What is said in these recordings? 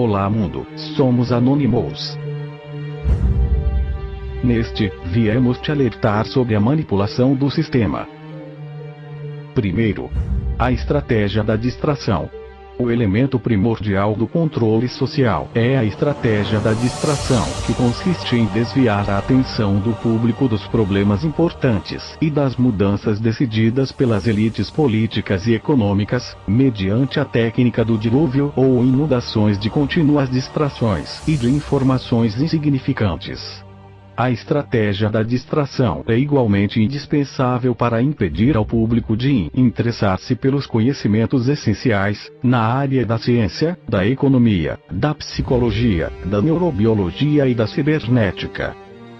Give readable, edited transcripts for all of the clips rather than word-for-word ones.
Olá mundo, somos Anonymous. Neste, viemos te alertar sobre a manipulação do sistema. Primeiro, a estratégia da distração. O elemento primordial do controle social é a estratégia da distração, que consiste em desviar a atenção do público dos problemas importantes e das mudanças decididas pelas elites políticas e econômicas, mediante a técnica do dilúvio ou inundações de contínuas distrações e de informações insignificantes. A estratégia da distração é igualmente indispensável para impedir ao público de interessar-se pelos conhecimentos essenciais, na área da ciência, da economia, da psicologia, da neurobiologia e da cibernética.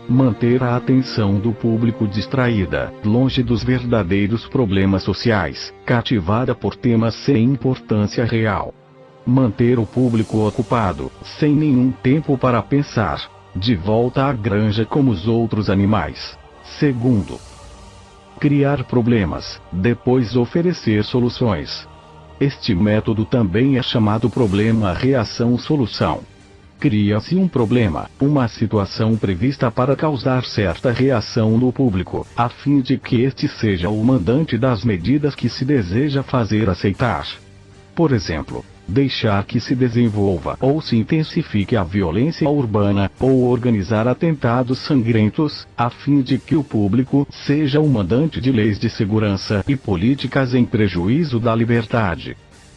Manter a atenção do público distraída, longe dos verdadeiros problemas sociais, cativada por temas sem importância real. Manter o público ocupado, sem nenhum tempo para pensar. De volta à granja como os outros animais. Segundo, criar problemas, depois oferecer soluções. Este método também é chamado problema-reação-solução. Cria-se um problema, uma situação prevista para causar certa reação no público, a fim de que este seja o mandante das medidas que se deseja fazer aceitar. Por exemplo, deixar que se desenvolva ou se intensifique a violência urbana, ou organizar atentados sangrentos, a fim de que o público seja o mandante de leis de segurança e políticas em prejuízo da liberdade.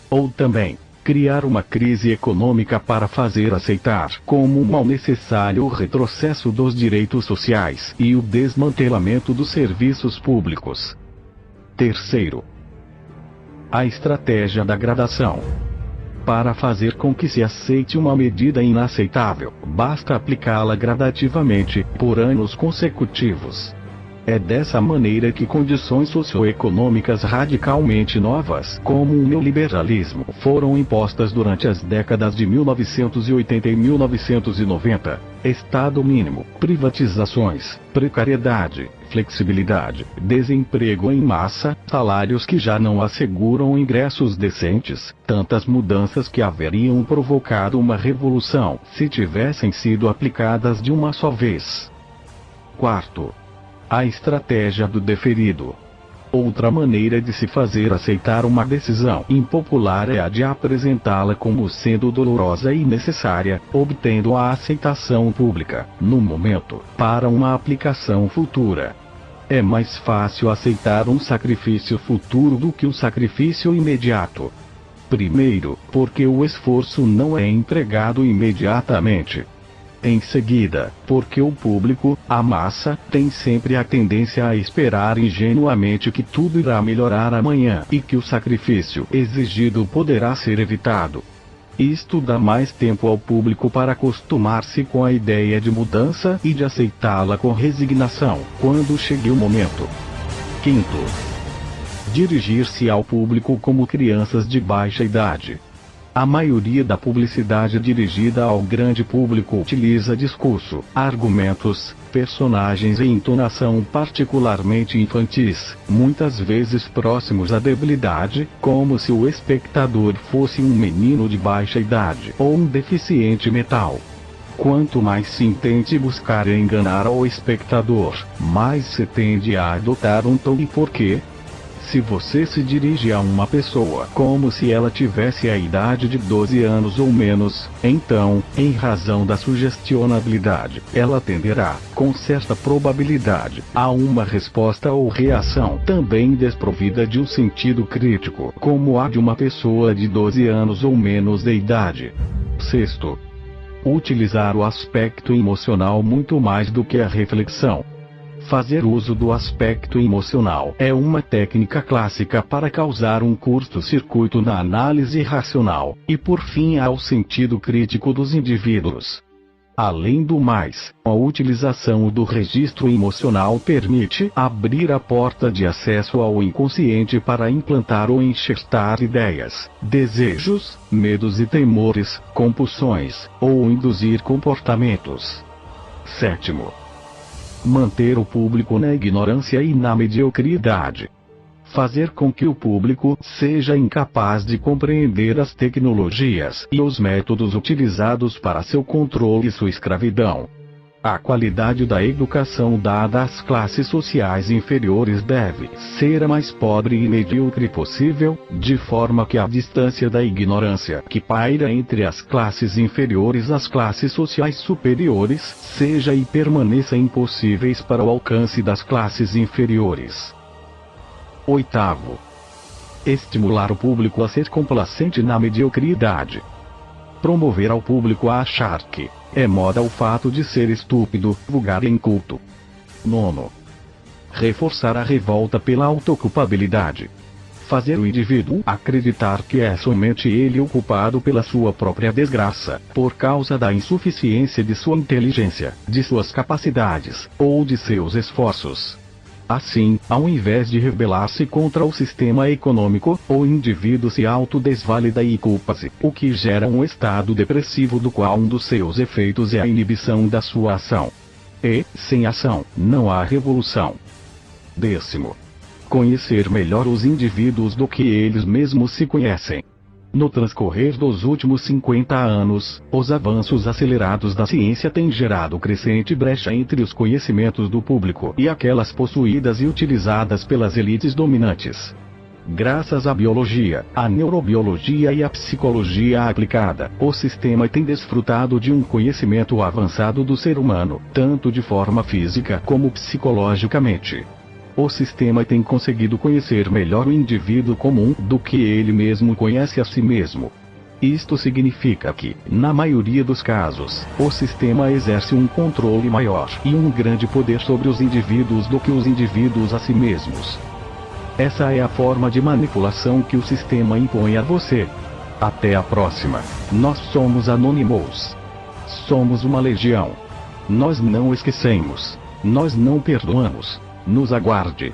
Ou também, criar uma crise econômica para fazer aceitar como mal necessário o retrocesso dos direitos sociais e o desmantelamento dos serviços públicos. Terceiro, a estratégia da gradação. Para fazer com que se aceite uma medida inaceitável, basta aplicá-la gradativamente, por anos consecutivos. É dessa maneira que condições socioeconômicas radicalmente novas, como o neoliberalismo, foram impostas durante as décadas de 1980 e 1990. Estado mínimo, privatizações, precariedade, flexibilidade, desemprego em massa, salários que já não asseguram ingressos decentes, tantas mudanças que haveriam provocado uma revolução, se tivessem sido aplicadas de uma só vez. Quarto, a estratégia do deferido. Outra maneira de se fazer aceitar uma decisão impopular é a de apresentá-la como sendo dolorosa e necessária, obtendo a aceitação pública, no momento, para uma aplicação futura. É mais fácil aceitar um sacrifício futuro do que um sacrifício imediato. Primeiro, porque o esforço não é empregado imediatamente. Em seguida, porque o público, a massa, tem sempre a tendência a esperar ingenuamente que tudo irá melhorar amanhã e que o sacrifício exigido poderá ser evitado. Isto dá mais tempo ao público para acostumar-se com a ideia de mudança e de aceitá-la com resignação, quando chegue o momento. Quinto, dirigir-se ao público como crianças de baixa idade. A maioria da publicidade dirigida ao grande público utiliza discurso, argumentos, personagens e entonação particularmente infantis, muitas vezes próximos à debilidade, como se o espectador fosse um menino de baixa idade ou um deficiente mental. Quanto mais se intente buscar enganar ao espectador, mais se tende a adotar um tom e porquê. Se você se dirige a uma pessoa como se ela tivesse a idade de 12 anos ou menos, então, em razão da sugestionabilidade, ela tenderá, com certa probabilidade, a uma resposta ou reação também desprovida de um sentido crítico, como a de uma pessoa de 12 anos ou menos de idade. Sexto, utilizar o aspecto emocional muito mais do que a reflexão. Fazer uso do aspecto emocional é uma técnica clássica para causar um curto-circuito na análise racional, e por fim ao sentido crítico dos indivíduos. Além do mais, a utilização do registro emocional permite abrir a porta de acesso ao inconsciente para implantar ou enxertar ideias, desejos, medos e temores, compulsões, ou induzir comportamentos. Sétimo, manter o público na ignorância e na mediocridade. fazer com que o público seja incapaz de compreender as tecnologias e os métodos utilizados para seu controle e sua escravidão. A qualidade da educação dada às classes sociais inferiores deve ser a mais pobre e medíocre possível, de forma que a distância da ignorância que paira entre as classes inferiores às classes sociais superiores seja e permaneça impossíveis para o alcance das classes inferiores. Oitavo. Estimular o público a ser complacente na mediocridade. Promover ao público a achar que é moda o fato de ser estúpido, vulgar e inculto. Nono. Reforçar a revolta pela autoculpabilidade. Fazer o indivíduo acreditar que é somente ele o culpado pela sua própria desgraça, por causa da insuficiência de sua inteligência, de suas capacidades, ou de seus esforços. Assim, ao invés de rebelar-se contra o sistema econômico, o indivíduo se autodesvalida e culpa-se, o que gera um estado depressivo do qual um dos seus efeitos é a inibição da sua ação. E, sem ação, não há revolução. 10º. Conhecer melhor os indivíduos do que eles mesmos se conhecem. No transcorrer dos últimos 50 anos, os avanços acelerados da ciência têm gerado crescente brecha entre os conhecimentos do público e aquelas possuídas e utilizadas pelas elites dominantes. Graças à biologia, à neurobiologia e à psicologia aplicada, o sistema tem desfrutado de um conhecimento avançado do ser humano, tanto de forma física como psicologicamente. O sistema tem conseguido conhecer melhor o indivíduo comum do que ele mesmo conhece a si mesmo. Isto significa que, na maioria dos casos, o sistema exerce um controle maior e um grande poder sobre os indivíduos do que os indivíduos a si mesmos. Essa é a forma de manipulação que o sistema impõe a você. Até a próxima. Nós somos Anonymous. Somos uma legião. Nós não esquecemos. Nós não perdoamos. Nos aguarde.